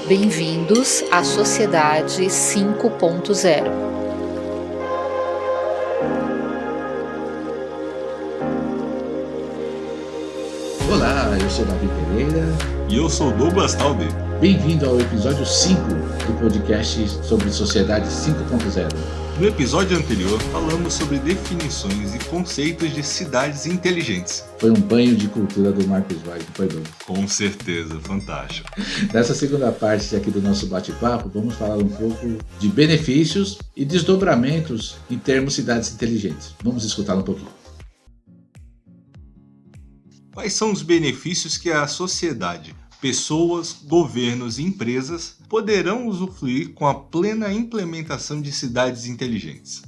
Bem-vindos à Sociedade 5.0. Olá, eu sou Davi Pereira. E eu sou Douglas Taube. Bem-vindo ao episódio 5 do podcast sobre Sociedade 5.0. No episódio anterior, falamos sobre definições e conceitos de cidades inteligentes. Foi um banho de cultura do Marcos Vaz, não foi, Douglas? Com certeza, fantástico. Nessa segunda parte aqui do nosso bate-papo, vamos falar um pouco de benefícios e desdobramentos em termos cidades inteligentes. Vamos escutar um pouquinho. Quais são os benefícios que a sociedade, pessoas, governos e empresas poderão usufruir com a plena implementação de cidades inteligentes?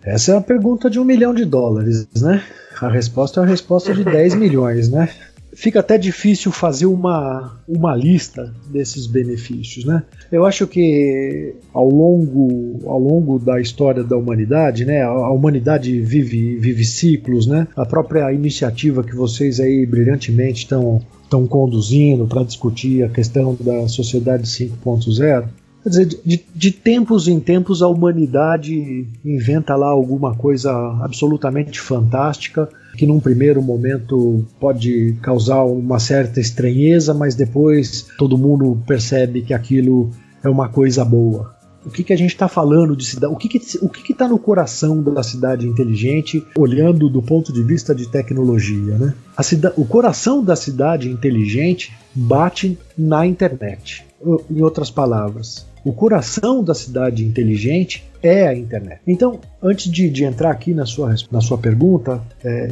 Essa é a pergunta de $1 milhão, né? A resposta é a resposta de 10 milhões, né? Fica até difícil fazer uma lista desses benefícios, né? Eu acho que ao longo da história da humanidade, né, a humanidade vive ciclos, né? A própria iniciativa que vocês aí brilhantemente estão conduzindo para discutir a questão da sociedade 5.0, quer dizer, de tempos em tempos a humanidade inventa lá alguma coisa absolutamente fantástica que num primeiro momento pode causar uma certa estranheza, mas depois todo mundo percebe que aquilo é uma coisa boa. O que a gente está falando de cidade? O que está no coração da cidade inteligente, olhando do ponto de vista de tecnologia, né? O coração da cidade inteligente bate na internet. Em outras palavras, o coração da cidade inteligente é a internet. Então, antes de entrar aqui na sua pergunta,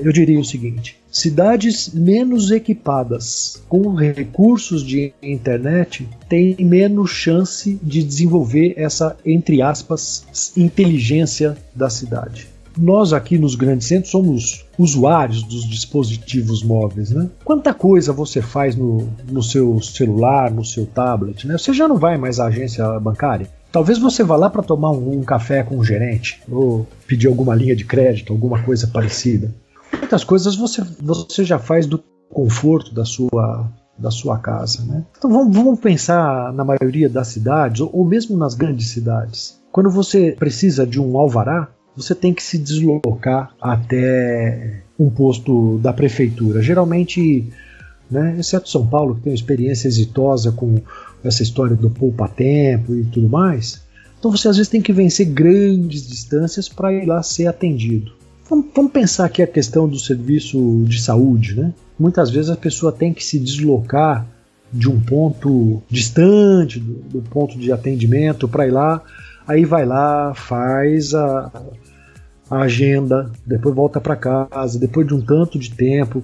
eu diria o seguinte: cidades menos equipadas com recursos de internet têm menos chance de desenvolver essa, entre aspas, inteligência da cidade. Nós aqui nos grandes centros somos usuários dos dispositivos móveis, né? Quanta coisa você faz no seu celular, no seu tablet, né? Você já não vai mais à agência bancária. Talvez você vá lá para tomar um café com o gerente, ou pedir alguma linha de crédito, alguma coisa parecida. Muitas coisas você já faz do conforto da sua casa, né? Então vamos pensar na maioria das cidades, ou mesmo nas grandes cidades. Quando você precisa de um alvará, você tem que se deslocar até um posto da prefeitura. Geralmente, né, exceto São Paulo, que tem uma experiência exitosa com essa história do poupa-tempo e tudo mais, então você às vezes tem que vencer grandes distâncias para ir lá ser atendido. Vamos pensar aqui a questão do serviço de saúde, né? Muitas vezes a pessoa tem que se deslocar de um ponto distante do ponto de atendimento para ir lá. Aí vai lá, faz a agenda, depois volta para casa, depois de um tanto de tempo,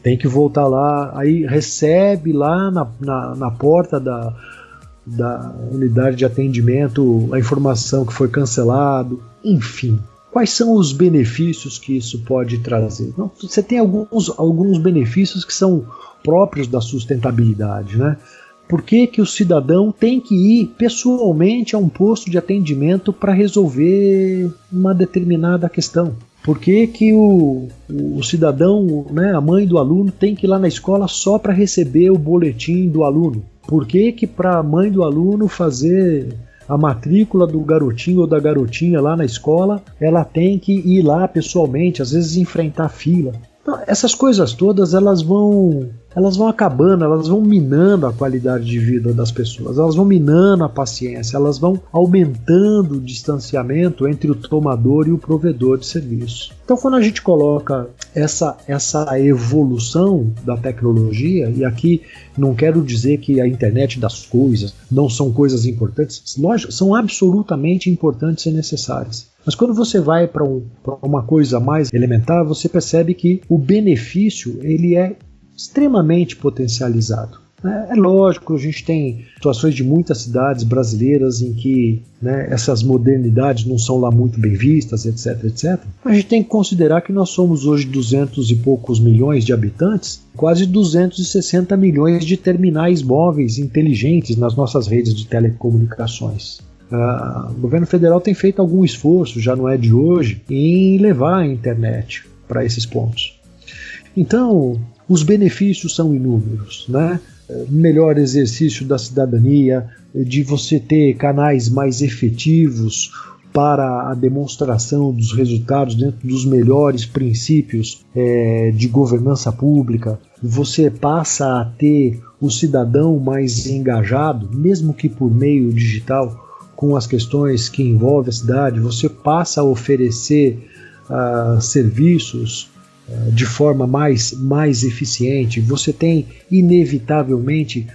tem que voltar lá, aí recebe lá na porta da unidade de atendimento a informação que foi cancelado, enfim. Quais são os benefícios que isso pode trazer? Não, você tem alguns benefícios que são próprios da sustentabilidade, né? Por que o cidadão tem que ir pessoalmente a um posto de atendimento para resolver uma determinada questão? Por que o cidadão, né, a mãe do aluno, tem que ir lá na escola só para receber o boletim do aluno? Por que para a mãe do aluno fazer a matrícula do garotinho ou da garotinha lá na escola, ela tem que ir lá pessoalmente, às vezes enfrentar fila? Então, essas coisas todas elas vão acabando, elas vão minando a qualidade de vida das pessoas, elas vão minando a paciência, elas vão aumentando o distanciamento entre o tomador e o provedor de serviço. Então, quando a gente coloca essa evolução da tecnologia, e aqui não quero dizer que a internet das coisas não são coisas importantes, lógico, são absolutamente importantes e necessárias. Mas quando você vai para uma coisa mais elementar, você percebe que o benefício ele é extremamente potencializado. É lógico, a gente tem situações de muitas cidades brasileiras em que, né, essas modernidades não são lá muito bem vistas, etc, etc. Mas a gente tem que considerar que nós somos hoje 200 e poucos milhões de habitantes, quase 260 milhões de terminais móveis inteligentes nas nossas redes de telecomunicações. O governo federal tem feito algum esforço, já não é de hoje, em levar a internet para esses pontos. Então, os benefícios são inúmeros, né? melhor exercício da cidadania, de você ter canais mais efetivos para a demonstração dos resultados dentro dos melhores princípios de governança pública. Você passa a ter o cidadão mais engajado, mesmo que por meio digital, com as questões que envolvem a cidade. Você passa a oferecer serviços de forma mais eficiente. Você tem, inevitavelmente,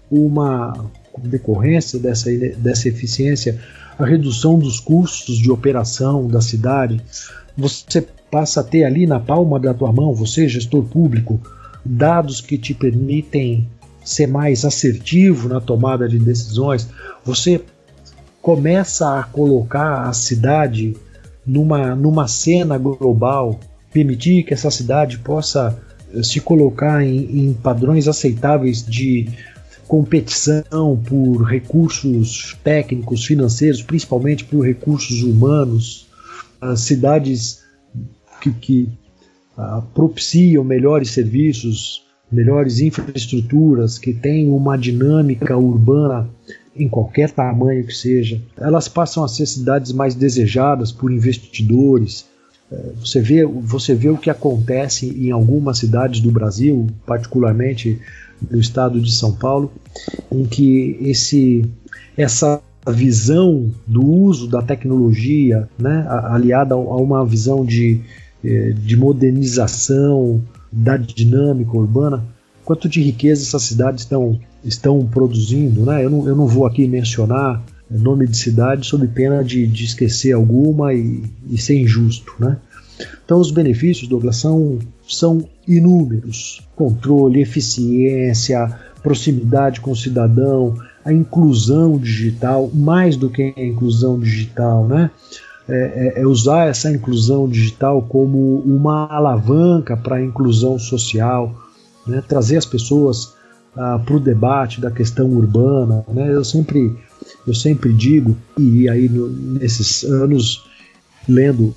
uma decorrência dessa eficiência, a redução dos custos de operação da cidade. Você passa a ter ali na palma da tua mão, você, gestor público, dados que te permitem ser mais assertivo na tomada de decisões. Você começa a colocar a cidade numa cena global, permitir que essa cidade possa se colocar em padrões aceitáveis de competição por recursos técnicos, financeiros, principalmente por recursos humanos, cidades que propiciam melhores serviços, melhores infraestruturas, que têm uma dinâmica urbana em qualquer tamanho que seja. Elas passam a ser cidades mais desejadas por investidores. Você vê o que acontece em algumas cidades do Brasil, particularmente no estado de São Paulo, em que essa visão do uso da tecnologia, né, aliada a uma visão de modernização da dinâmica urbana, quanto de riqueza essas cidades estão produzindo, né? Eu não vou aqui mencionar nome de cidade sob pena de esquecer alguma e ser injusto, né? Então os benefícios, Douglas, são inúmeros: controle, eficiência, proximidade com o cidadão, a inclusão digital, mais do que a inclusão digital, né? Usar essa inclusão digital como uma alavanca para a inclusão social, né? Trazer as pessoas para o debate da questão urbana, né? Eu sempre digo, e aí nesses anos lendo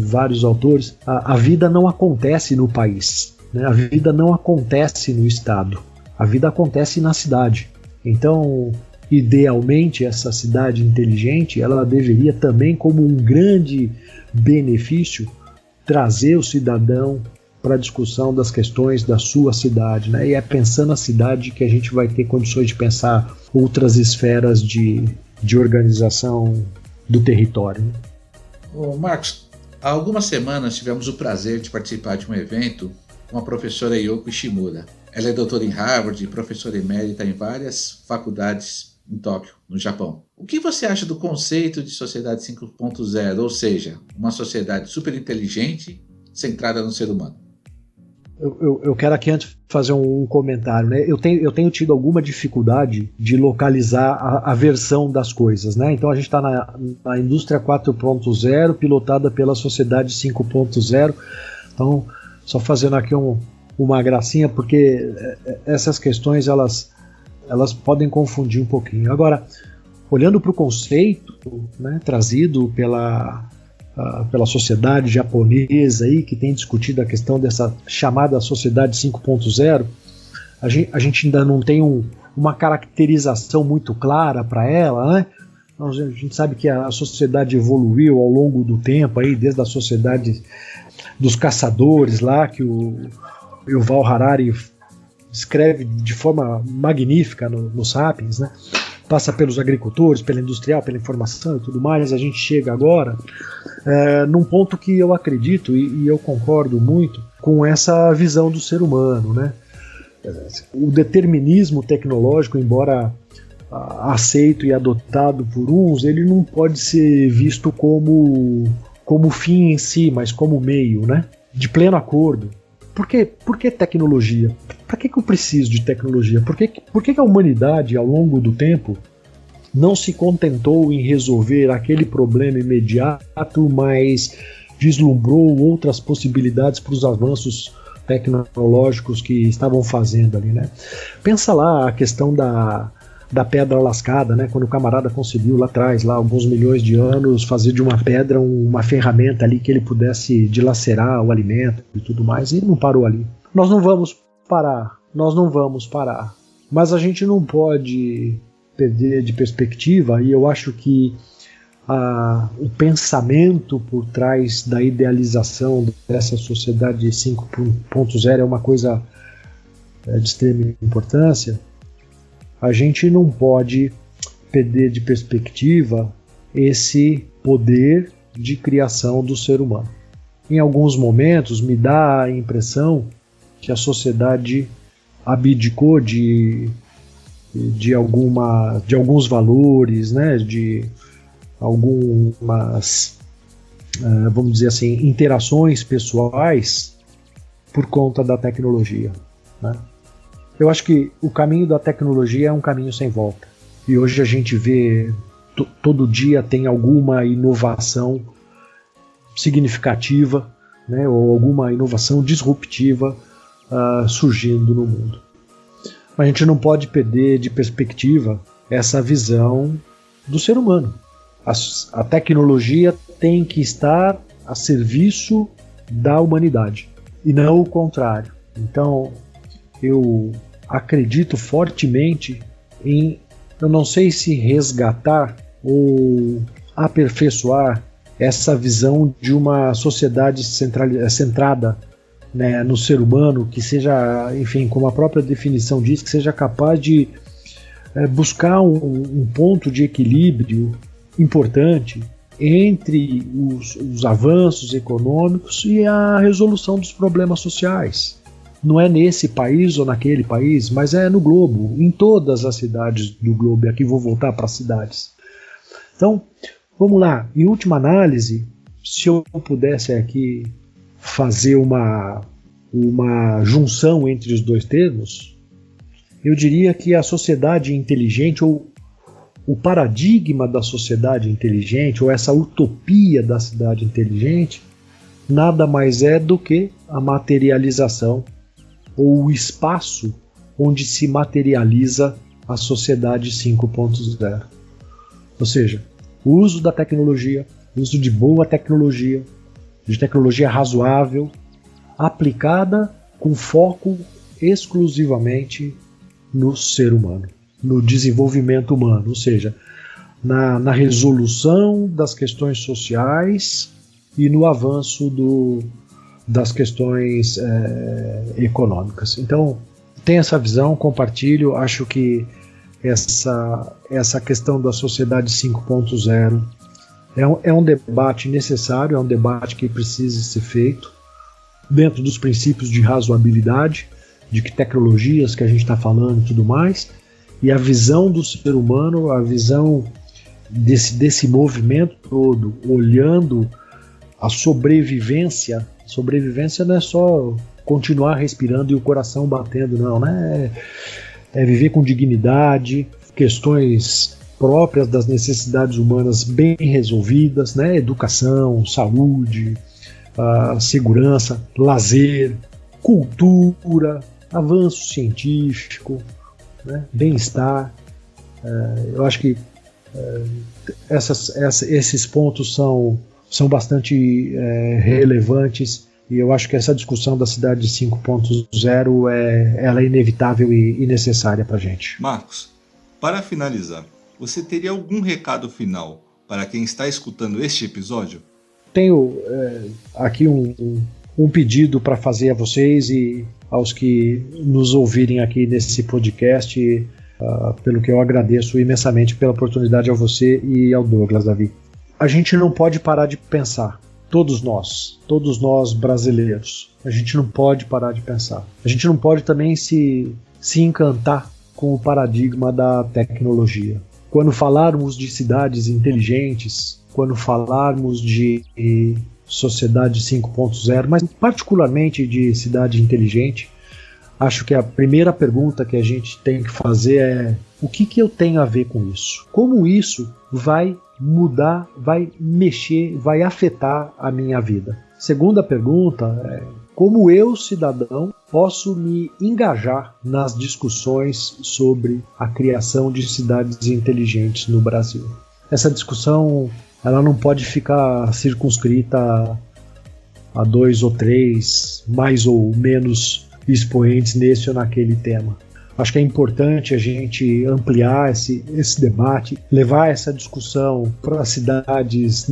vários autores, a vida não acontece no país, né? A vida não acontece no estado, a vida acontece na cidade. Então, idealmente, essa cidade inteligente, ela deveria também, como um grande benefício, trazer o cidadão para a discussão das questões da sua cidade, né? E é pensando na cidade que a gente vai ter condições de pensar outras esferas de organização do território, né? Ô Marcos, há algumas semanas tivemos o prazer de participar de um evento com a professora Yoko Ishimura. Ela é doutora em Harvard e professora emérita em várias faculdades em Tóquio, no Japão. O que você acha do conceito de sociedade 5.0, ou seja, uma sociedade super inteligente centrada no ser humano? Eu quero aqui antes fazer um comentário, né? Eu tenho tido alguma dificuldade de localizar a versão das coisas, né? Então a gente está na indústria 4.0 pilotada pela sociedade 5.0. Então, só fazendo aqui uma gracinha, porque essas questões elas podem confundir um pouquinho. Agora, olhando para o conceito, né, trazido pela sociedade japonesa aí, que tem discutido a questão dessa chamada sociedade 5.0, a gente ainda não tem uma caracterização muito clara para ela, né? A gente sabe que a sociedade evoluiu ao longo do tempo, aí, desde a sociedade dos caçadores lá, que o Yuval Harari escreve de forma magnífica no Sapiens, né? Passa pelos agricultores, pela industrial, pela informação e tudo mais. A gente chega agora num ponto que eu acredito e eu concordo muito com essa visão do ser humano, né? O determinismo tecnológico, embora aceito e adotado por uns, ele não pode ser visto como fim em si, mas como meio, né? De pleno acordo. Por que tecnologia? Para que eu preciso de tecnologia? Por que a humanidade, ao longo do tempo, não se contentou em resolver aquele problema imediato, mas vislumbrou outras possibilidades para os avanços tecnológicos que estavam fazendo ali, né? Pensa lá a questão da pedra lascada, né? Quando o camarada conseguiu lá atrás, lá alguns milhões de anos, fazer de uma pedra uma ferramenta ali que ele pudesse dilacerar o alimento e tudo mais, e não parou ali. Nós não vamos parar Mas a gente não pode perder de perspectiva, e eu acho que o pensamento por trás da idealização dessa sociedade 5.0 é uma coisa de extrema importância. A gente não pode perder de perspectiva esse poder de criação do ser humano. Em alguns momentos me dá a impressão que a sociedade abdicou de alguns valores, né, de algumas, vamos dizer assim, interações pessoais por conta da tecnologia, né? Eu acho que o caminho da tecnologia é um caminho sem volta. E hoje a gente vê, todo dia tem alguma inovação significativa, né, ou alguma inovação disruptiva surgindo no mundo. Mas a gente não pode perder de perspectiva essa visão do ser humano. A tecnologia tem que estar a serviço da humanidade e não o contrário. Então eu acredito fortemente em, eu não sei se resgatar ou aperfeiçoar essa visão de uma sociedade centrada, né, no ser humano, que seja, enfim, como a própria definição diz, que seja capaz de buscar um ponto de equilíbrio importante entre os avanços econômicos e a resolução dos problemas sociais. Não é nesse país ou naquele país, mas é no globo, em todas as cidades do globo. E aqui vou voltar para as cidades. Então, vamos lá. Em última análise, se eu pudesse aqui fazer uma junção entre os dois termos, eu diria que a sociedade inteligente, ou o paradigma da sociedade inteligente, ou essa utopia da cidade inteligente, nada mais é do que a materialização, ou o espaço onde se materializa a sociedade 5.0. Ou seja, o uso da tecnologia, o uso de boa tecnologia, de tecnologia razoável, aplicada com foco exclusivamente no ser humano, no desenvolvimento humano, ou seja, na resolução das questões sociais e no avanço das questões econômicas. Então, tenho essa visão, compartilho, acho que essa questão da sociedade 5.0 é um debate necessário, é um debate que precisa ser feito dentro dos princípios de razoabilidade, de que tecnologias que a gente está falando e tudo mais, e a visão do ser humano, a visão desse movimento todo, olhando a sobrevivência. Sobrevivência não é só continuar respirando e o coração batendo, não, né? É viver com dignidade, questões próprias das necessidades humanas bem resolvidas, né? Educação, saúde, segurança, lazer, cultura, avanço científico, né? Bem-estar. Eu acho que esses pontos são bastante relevantes, e eu acho que essa discussão da cidade 5.0 ela é inevitável e necessária para a gente. Marcos, para finalizar, você teria algum recado final para quem está escutando este episódio? Tenho aqui um pedido para fazer a vocês e aos que nos ouvirem aqui nesse podcast, pelo que eu agradeço imensamente pela oportunidade a você e ao Douglas, Davi. A gente não pode parar de pensar, todos nós brasileiros, a gente não pode parar de pensar. A gente não pode também se encantar com o paradigma da tecnologia. Quando falarmos de cidades inteligentes, quando falarmos de sociedade 5.0, mas particularmente de cidade inteligente, acho que a primeira pergunta que a gente tem que fazer é: o que eu tenho a ver com isso? Como isso vai mudar, vai mexer, vai afetar a minha vida? Segunda pergunta é: como eu, cidadão, posso me engajar nas discussões sobre a criação de cidades inteligentes no Brasil? Essa discussão, ela não pode ficar circunscrita a 2 ou 3, mais ou menos expoentes nesse ou naquele tema. Acho que é importante a gente ampliar esse debate, levar essa discussão para cidades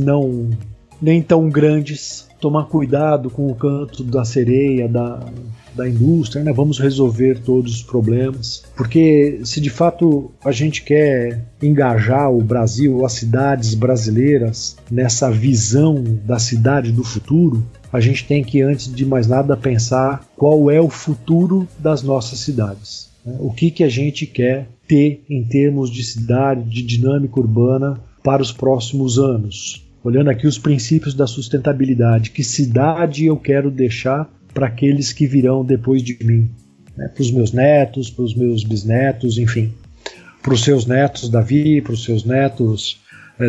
nem tão grandes, tomar cuidado com o canto da sereia, da indústria, né? Vamos resolver todos os problemas, porque se de fato a gente quer engajar o Brasil, as cidades brasileiras nessa visão da cidade do futuro, a gente tem que, antes de mais nada, pensar qual é o futuro das nossas cidades, né? O que a gente quer ter em termos de cidade, de dinâmica urbana para os próximos anos. Olhando aqui os princípios da sustentabilidade, que cidade eu quero deixar para aqueles que virão depois de mim, né? Para os meus netos, para os meus bisnetos, enfim, para os seus netos, Davi, para os seus netos,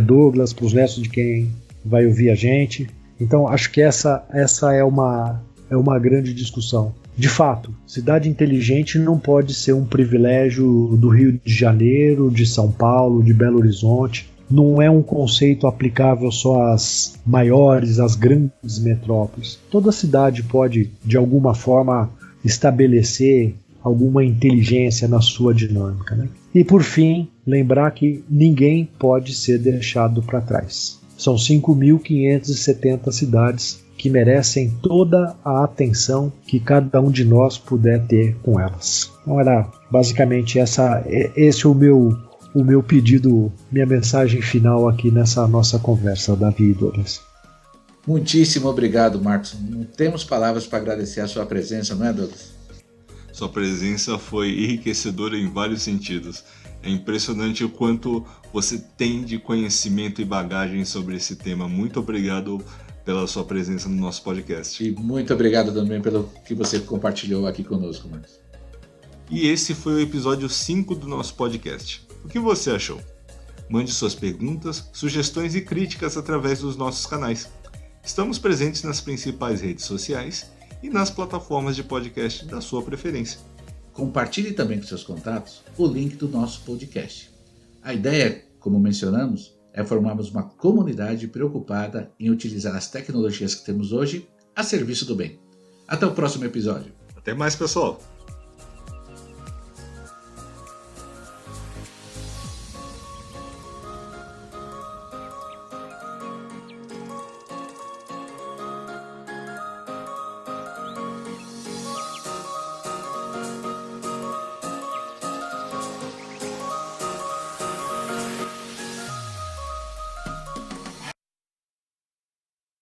Douglas, para os netos de quem vai ouvir a gente. Então acho que essa é uma grande discussão. De fato, cidade inteligente não pode ser um privilégio do Rio de Janeiro, de São Paulo, de Belo Horizonte. Não é um conceito aplicável só às maiores, às grandes metrópoles. Toda cidade pode, de alguma forma, estabelecer alguma inteligência na sua dinâmica, né? E, por fim, lembrar que ninguém pode ser deixado para trás. São 5.570 cidades que merecem toda a atenção que cada um de nós puder ter com elas. Então era basicamente esse é o meu pedido, minha mensagem final aqui nessa nossa conversa, Davi e Douglas. Muitíssimo obrigado, Marcos. Não temos palavras para agradecer a sua presença, não é, Douglas? Sua presença foi enriquecedora em vários sentidos. É impressionante o quanto você tem de conhecimento e bagagem sobre esse tema. Muito obrigado pela sua presença no nosso podcast. E muito obrigado também pelo que você compartilhou aqui conosco, Marcos. E esse foi o episódio 5 do nosso podcast. O que você achou? Mande suas perguntas, sugestões e críticas através dos nossos canais. Estamos presentes nas principais redes sociais e nas plataformas de podcast da sua preferência. Compartilhe também com seus contatos o link do nosso podcast. A ideia, como mencionamos, é formarmos uma comunidade preocupada em utilizar as tecnologias que temos hoje a serviço do bem. Até o próximo episódio. Até mais, pessoal!